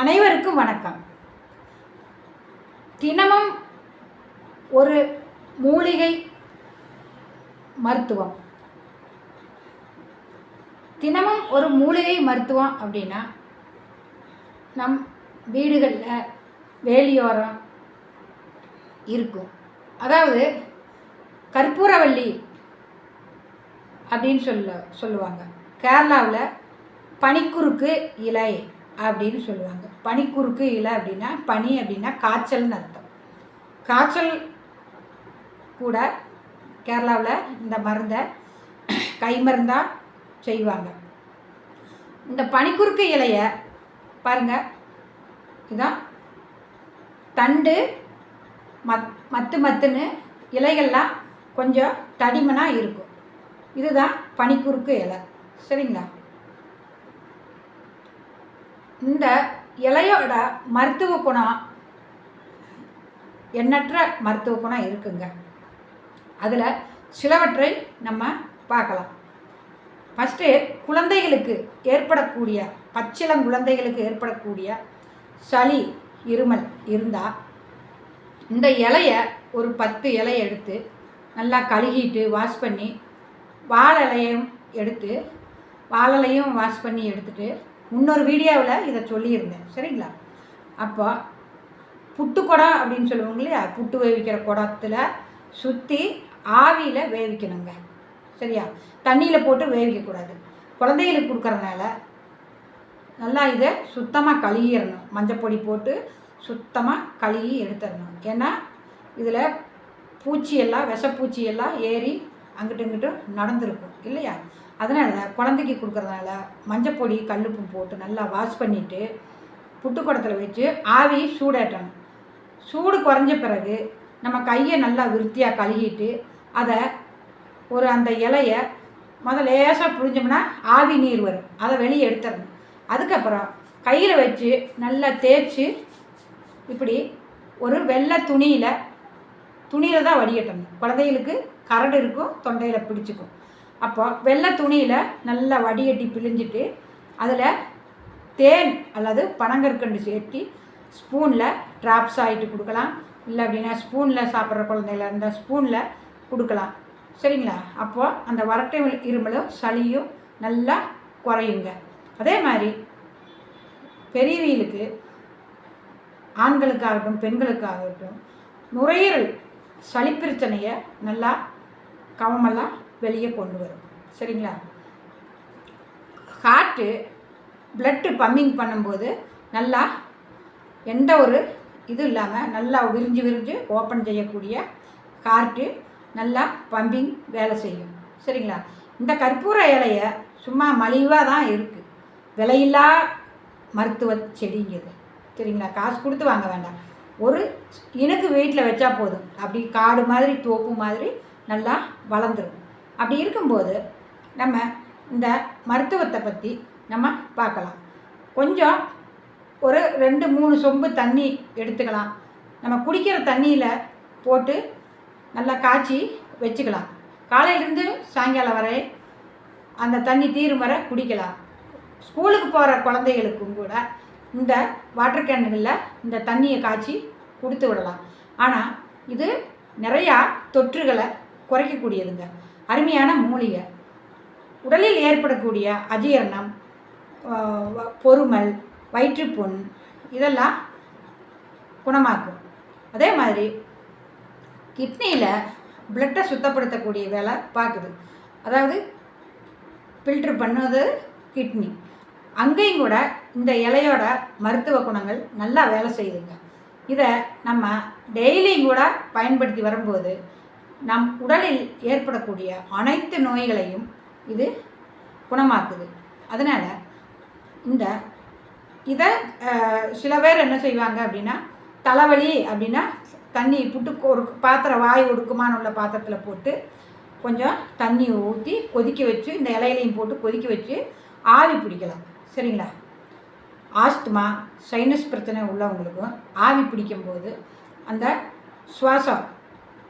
அனைவருக்கும் வணக்கம். தினமும் ஒரு மூலிகை மருத்துவம். அப்படின்னா நம் வீடுகளில் வேலியோரம் இருக்கும். அதாவது கற்பூரவள்ளி அப்படின்னு சொல்லுவாங்க. கேரளாவில் பனிக்குறுக்கு இலை அப்படின்னு சொல்லுவாங்க. பனிக்குறுக்கு இலை அப்படின்னா, பனி அப்படின்னா காய்ச்சல்னு அர்த்தம். காய்ச்சல் கூட கேரளாவில் இந்த மருந்தை கை மருந்தாக செய்வாங்க. இந்த பனிக்குறுக்கு இலையை பாருங்கள், இதுதான் தண்டு மத்துன்னு இலைகள்லாம் கொஞ்சம் தடிமனாக இருக்கும். இதுதான் பனிக்குறுக்கு இலை. சரிங்களா? இந்த இலையோட மருத்துவ குணம் எண்ணற்ற மருத்துவ குணம் இருக்குங்க. அதில் சிலவற்றை நம்ம பார்க்கலாம். ஃபஸ்ட்டு, குழந்தைகளுக்கு ஏற்படக்கூடிய பச்சிளங்குழந்தைகளுக்கு ஏற்படக்கூடிய சளி இருமல் இருந்தால் இந்த இலையை ஒரு 10 இலையை எடுத்து நல்லா கழுகிட்டு வாஷ் பண்ணி, வாழலையும் வாஷ் பண்ணி எடுத்துட்டு, இன்னொரு வீடியோவில் இதை சொல்லியிருந்தேன். சரிங்களா? அப்போ புட்டு குடம் அப்படின்னு சொல்லுவாங்க இல்லையா, புட்டு வேவிக்கிற குடத்தில் சுற்றி ஆவியில் வேவிக்கணுங்க. சரியா? தண்ணியில் போட்டு வேவிக்கக்கூடாது. குழந்தைகளுக்கு கொடுக்குறதுனால நல்லா இதை சுத்தமாக கழுகிடணும். மஞ்சப்பொடி போட்டு சுத்தமாக கழுகி எடுத்துடணும். ஏன்னா இதில் பூச்சியெல்லாம், விஷப்பூச்சியெல்லாம் ஏறி அங்கிட்டு இங்கிட்டும் நடந்துருக்கும் இல்லையா? அதனால குழந்தைக்கு கொடுக்குறதுனால மஞ்சப்பொடி கல்லுப்பு போட்டு நல்லா வாஷ் பண்ணிவிட்டு புட்டு குடத்தில் வச்சு ஆவி சூடேற்றணும். சூடு குறைஞ்ச பிறகு நம்ம கையை நல்லா விருத்தியாக கழுகிட்டு அதை அந்த இலையை லேசாக புழிஞ்சோம்னா ஆவி நீர் வரும். அதை வெளியே எடுத்துடணும். அதுக்கப்புறம் கையில் வச்சு நல்லா தேய்ச்சி இப்படி ஒரு வெள்ளை துணியில் தான் வடிகட்டணும். குழந்தைகளுக்கு கரடு இருக்கும், தொண்டையில் பிடிச்சிக்கும். அப்போ வெள்ளை துணியில் நல்லா வடிகட்டி பிழிஞ்சிட்டு அதில் தேன் அல்லது பனங்கற்கண்டு சேர்த்து ஸ்பூனில் ட்ராப்ஸ் ஆகிட்டு கொடுக்கலாம். இல்லை அப்படின்னா ஸ்பூனில் சாப்பிட்ற குழந்தைகள் இருந்தால் ஸ்பூனில் கொடுக்கலாம். சரிங்களா? அப்போது அந்த வறட்டை இருமலும் சளியும் நல்லா குறையுங்க. அதே மாதிரி பெரியவங்களுக்கு, ஆண்களுக்காகட்டும் பெண்களுக்காகட்டும், நுரையீரல் சளி பிரச்சனையை நல்லா கவமெல்லாம் வெளியே கொண்டு வரும். சரிங்களா? ஹார்ட்டு பிளட்டு பம்பிங் பண்ணும்போது நல்லா எந்த ஒரு இது இல்லாமல் நல்லா விரிஞ்சு ஓப்பன் செய்யக்கூடிய ஹார்ட்டு நல்லா பம்பிங் வேலை செய்யும். சரிங்களா? இந்த கற்பூர இலையை சும்மா மலிவாக தான் இருக்குது. விலையில்லா மருத்துவ செடிங்கிறது. சரிங்களா? காசு கொடுத்து வாங்க வேண்டாம். ஒரு இனுக்கு வீட்டில் வச்சா போதும். அப்படி காடு மாதிரி தோப்பு மாதிரி நல்லா வளர்ந்துடும். அப்படி இருக்கும்போது நம்ம இந்த மருத்துவத்தை பற்றி நம்ம பார்க்கலாம். கொஞ்சம் ஒரு 2-3 சொம்பு தண்ணி எடுத்துக்கலாம். நம்ம குடிக்கிற தண்ணியில் போட்டு நல்லா காய்ச்சி வச்சுக்கலாம். காலையிலேருந்து சாயங்காலம் வரை அந்த தண்ணி தீரும் வரை குடிக்கலாம். ஸ்கூலுக்கு போகிற குழந்தைகளுக்கும் கூட இந்த வாட்டர் கேன்களில் இந்த தண்ணியை காய்ச்சி கொடுத்து விடலாம். ஆனால் இது நிறையா தொற்றுகளை குறைக்கக்கூடியதுங்க. அருமையான மூலிகை. உடலில் ஏற்படக்கூடிய அஜீரணம், பொறுமல், வயிற்றுப்புண் இதெல்லாம் குணமாக்கும். அதே மாதிரி கிட்னியில் பிளட்டை சுத்தப்படுத்தக்கூடிய வேலை பார்க்குது. அதாவது ஃபில்ட்ரு பண்ணது கிட்னி. அங்கேயும் கூட இந்த இலையோட மருத்துவ குணங்கள் நல்லா வேலை செய்யுதுங்க. இதை நம்ம டெய்லியும் கூட பயன்படுத்தி வரும்போது நம் உடலில் ஏற்படக்கூடிய அனைத்து நோய்களையும் இது குணமாக்குது. அதனால் இதை சில பேர் என்ன செய்வாங்க அப்படின்னா, தலைவலி அப்படின்னா தண்ணி புட்டு ஒரு பாத்திரம் வாய் ஒடுக்குமான உள்ள பாத்திரத்தில் போட்டு கொஞ்சம் தண்ணி ஊற்றி கொதிக்க வச்சு இந்த இலையிலையும் போட்டு கொதிக்க வச்சு ஆவி பிடிக்கலாம். சரிங்களா? ஆஸ்துமா, சைனஸ் பிரச்சனை உள்ளவங்களுக்கும் ஆவி பிடிக்கும்போது அந்த சுவாசம்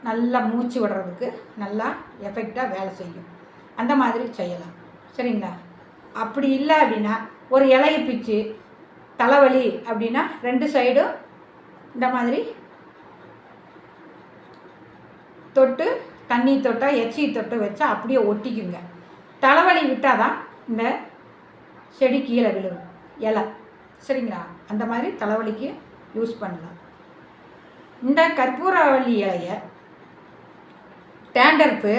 நல்லா மூச்சு விடுறதுக்கு நல்லா எஃபெக்டாக வேலை செய்யும். அந்த மாதிரி செய்யலாம். சரிங்களா? அப்படி இல்லை அப்படின்னா ஒரு இலையை பிச்சு தலைவலி அப்படின்னா 2 சைடும் இந்த மாதிரி தொட்டு தண்ணி தொட்டா எச்சி தொட்டு வச்சா அப்படியே ஒட்டிக்குங்க. தலைவலி விட்டால் தான் இந்த செடி கீழே விழுகும் இலை. சரிங்களா? அந்த மாதிரி தலைவலிக்கு யூஸ் பண்ணலாம். இந்த கற்பூரவள்ளி இலையை டேண்டர்ப்பு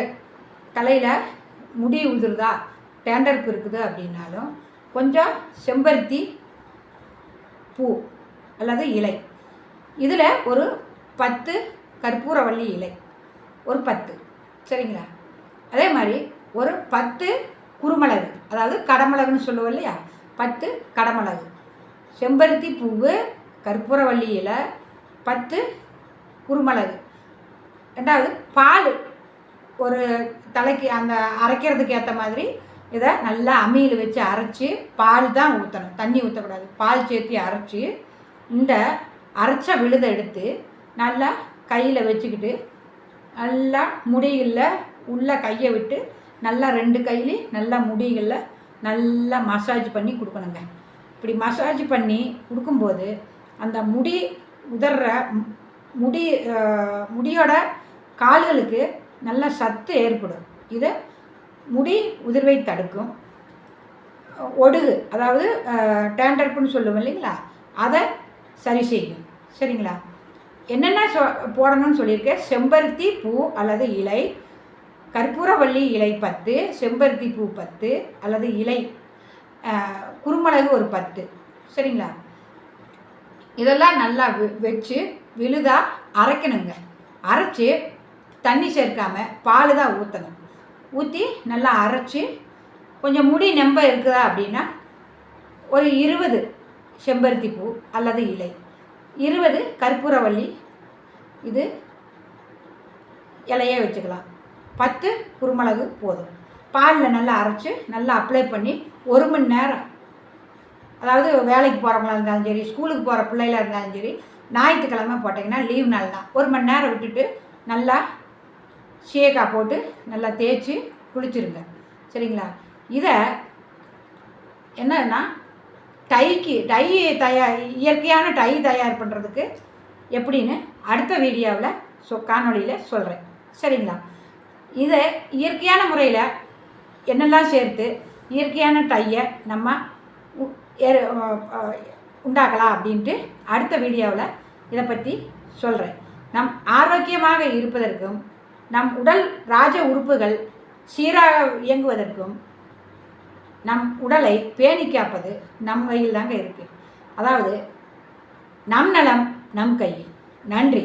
தலையில் முடி உதிருதா, டேண்டர்ப்பு இருக்குது அப்படின்னாலும் கொஞ்சம் செம்பருத்தி பூ அல்லது இலை, இதில் ஒரு 10 கற்பூரவள்ளி இலை, ஒரு 10. சரிங்களா? அதே மாதிரி ஒரு 10 குறுமிளகு, அதாவது கடமிளகுன்னு சொல்லுவோம் இல்லையா, 10 கடமிளகு, செம்பருத்தி பூவு, கற்பூரவள்ளி இலை, 10 குறுமிளகு. ரெண்டாவது பால், ஒரு தலைக்கு அந்த அரைக்கிறதுக்கு ஏற்ற மாதிரி இதை நல்லா அம்மியில் வச்சு அரைச்சி, பால் தான் ஊற்றணும், தண்ணி ஊற்றக்கூடாது, பால் சேர்த்து அரைச்சி இந்த அரைச்ச விழுதை எடுத்து நல்லா கையில் வச்சுக்கிட்டு நல்லா முடிகளில் உள்ள கையை விட்டு நல்லா 2 கையிலையும் நல்லா முடிகளில் நல்லா மசாஜ் பண்ணி கொடுக்கணுங்க. இப்படி மசாஜ் பண்ணி கொடுக்கும்போது அந்த முடி உதர்ற முடியோட கால்களுக்கு நல்ல சத்து ஏற்படும். இதை முடி உதிர்வை தடுக்கும். ஒடுகு, அதாவது டேண்டர்ப்புன்னு சொல்லுவோம் இல்லைங்களா, அதை சரி செய்யும். சரிங்களா? என்னென்ன போடணும்னு சொல்லியிருக்கேன். செம்பருத்தி பூ அல்லது இலை, கற்பூரவள்ளி இலை 10, செம்பருத்தி பூ 10 அல்லது இலை, குறுமிளகு ஒரு 10. சரிங்களா? இதெல்லாம் நல்லா வச்சு விழுதா அரைக்கணுங்க. அரைச்சி தண்ணி சேர்க்காமல் பால் தான் ஊற்றணும். ஊற்றி நல்லா அரைச்சி கொஞ்சம் முடி நெம்ப இருக்குதா அப்படின்னா ஒரு 20 செம்பருத்தி பூ அல்லது இலை, 20 கற்பூரவள்ளி இது இலையே வச்சுக்கலாம், 10 குறுமிளகு போதும். பாலில் நல்லா அரைச்சி நல்லா அப்ளை பண்ணி 1 மணி நேரம், அதாவது வேலைக்கு போகிறவங்களா இருந்தாலும் சரி, ஸ்கூலுக்கு போகிற பிள்ளைகளாக இருந்தாலும் சரி, ஞாயிற்றுக்கிழமை போட்டிங்கன்னா லீவ் நாள் தான், 1 மணி நேரம் விட்டுட்டு நல்லா சீயக்காய் போட்டு நல்லா தேய்ச்சி குளிச்சுருங்க. சரிங்களா? இதை என்னன்னா டை இயற்கையான டை தயார் பண்ணுறதுக்கு எப்படின்னு அடுத்த வீடியோவில் காணொலியில் சொல்கிறேன். சரிங்களா? இதை இயற்கையான முறையில் என்னெல்லாம் சேர்த்து இயற்கையான டையை நம்ம உண்டாக்கலாம் அப்படின்ட்டு அடுத்த வீடியோவில் இதை பற்றி சொல்கிறேன். நம் ஆரோக்கியமாக இருப்பதற்கும் நம் உடல் ராஜ உறுப்புகள் சீராக இயங்குவதற்கும் நம் உடலை பேணி காப்பது நம் கையில் தாங்க இருக்குது. அதாவது நம் நலம் நம் கையில். நன்றி.